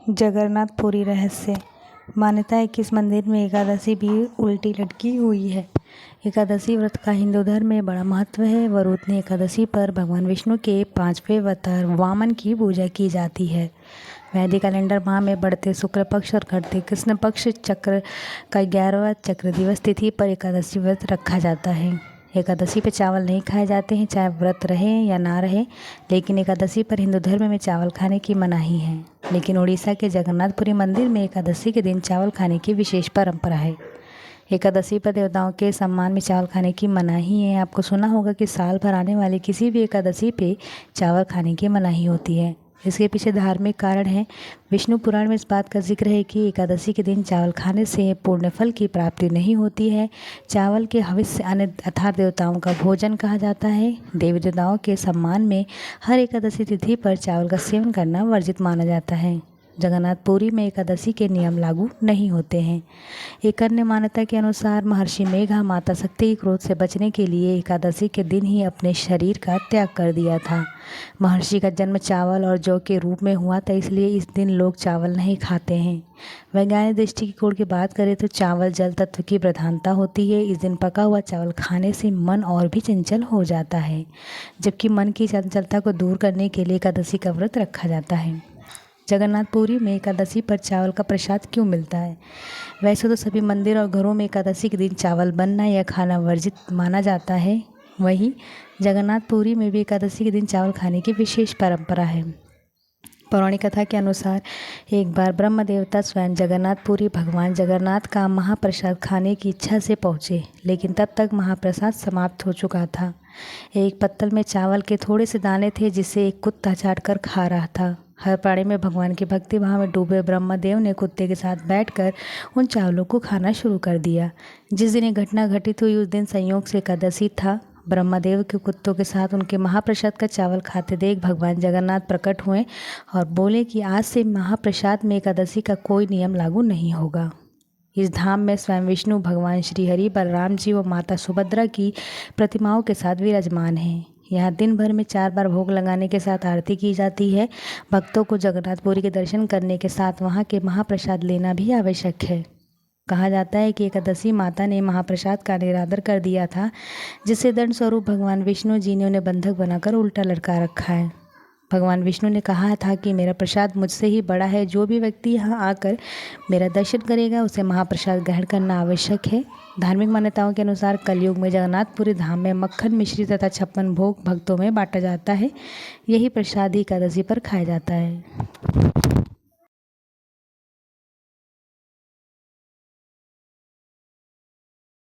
जगन्नाथपुरी रहस्य। मान्यता है कि इस मंदिर में एकादशी भी उल्टी लटकी हुई है। एकादशी व्रत का हिंदू धर्म में बड़ा महत्व है। वरुणा एकादशी पर भगवान विष्णु के 5वें अवतार वामन की पूजा की जाती है। वैदिक कैलेंडर माह में बढ़ते शुक्ल पक्ष और घटते कृष्ण पक्ष चक्र का 11वां चक्र दिवस तिथि पर एकादशी व्रत रखा जाता है। एकादशी पर चावल नहीं खाए जाते हैं, चाहे व्रत रहे या ना रहे, लेकिन एकादशी पर हिंदू धर्म में चावल खाने की मनाही है। लेकिन उड़ीसा के जगन्नाथपुरी मंदिर में एकादशी के दिन चावल खाने की विशेष परंपरा है। एकादशी पर देवताओं के सम्मान में चावल खाने की मनाही है। आपको सुना होगा कि साल भर आने वाली किसी भी एकादशी पे चावल खाने की मनाही होती है। इसके पीछे धार्मिक कारण है। विष्णु पुराण में इस बात का जिक्र है कि एकादशी के दिन चावल खाने से पुण्य फल की प्राप्ति नहीं होती है। चावल के हविष्य अन्य अर्थात देवताओं का भोजन कहा जाता है। देवी देवताओं के सम्मान में हर एकादशी तिथि पर चावल का सेवन करना वर्जित माना जाता है। जगन्नाथपुरी में एकादशी के नियम लागू नहीं होते हैं। एक अन्य मान्यता के अनुसार महर्षि मेघा माता शक्ति के क्रोध से बचने के लिए एकादशी के दिन ही अपने शरीर का त्याग कर दिया था। महर्षि का जन्म चावल और जौ के रूप में हुआ था, इसलिए इस दिन लोग चावल नहीं खाते हैं। वैज्ञानिक दृष्टिकोण की बात करें तो चावल जल तत्व की प्रधानता होती है। इस दिन पका हुआ चावल खाने से मन और भी चंचल हो जाता है, जबकि मन की चंचलता को दूर करने के लिए एकादशी का व्रत रखा जाता है। जगन्नाथपुरी में एकादशी पर चावल का प्रसाद क्यों मिलता है? वैसे तो सभी मंदिर और घरों में एकादशी के दिन चावल बनना या खाना वर्जित माना जाता है, वहीं जगन्नाथपुरी में भी एकादशी के दिन चावल खाने की विशेष परंपरा है। पौराणिक कथा के अनुसार एक बार ब्रह्म देवता स्वयं जगन्नाथपुरी भगवान जगन्नाथ का महाप्रसाद खाने की इच्छा से पहुँचे, लेकिन तब तक महाप्रसाद समाप्त हो चुका था। एक पत्तल में चावल के थोड़े से दाने थे, जिसे एक कुत्ता चाट कर खा रहा था। हर प्राणी में भगवान की भक्ति भाव में डूबे ब्रह्मदेव ने कुत्ते के साथ बैठकर उन चावलों को खाना शुरू कर दिया। जिस दिन ये घटना घटित हुई उस दिन संयोग से एकादशी था। ब्रह्मदेव के कुत्तों के साथ उनके महाप्रसाद का चावल खाते देख भगवान जगन्नाथ प्रकट हुए और बोले कि आज से महाप्रसाद में एकादशी का कोई नियम लागू नहीं होगा। इस धाम में स्वयं विष्णु, भगवान श्रीहरि, बलराम जी व माता सुभद्रा की प्रतिमाओं के साथ विराजमान हैं। यहाँ दिन भर में 4 बार भोग लगाने के साथ आरती की जाती है। भक्तों को जगन्नाथपुरी के दर्शन करने के साथ वहाँ के महाप्रसाद लेना भी आवश्यक है। कहा जाता है कि एकादशी माता ने महाप्रसाद का निरादर कर दिया था, जिससे दंड स्वरूप भगवान विष्णु जी ने उन्हें बंधक बनाकर उल्टा लटका रखा है। भगवान विष्णु ने कहा था कि मेरा प्रसाद मुझसे ही बड़ा है। जो भी व्यक्ति यहाँ आकर मेरा दर्शन करेगा उसे महाप्रसाद ग्रहण करना आवश्यक है। धार्मिक मान्यताओं के अनुसार कलयुग में जगन्नाथपुरी धाम में मक्खन, मिश्री तथा 56 भोग भक्तों में बांटा जाता है। यही प्रसाद ही एकादशी पर खाया जाता है।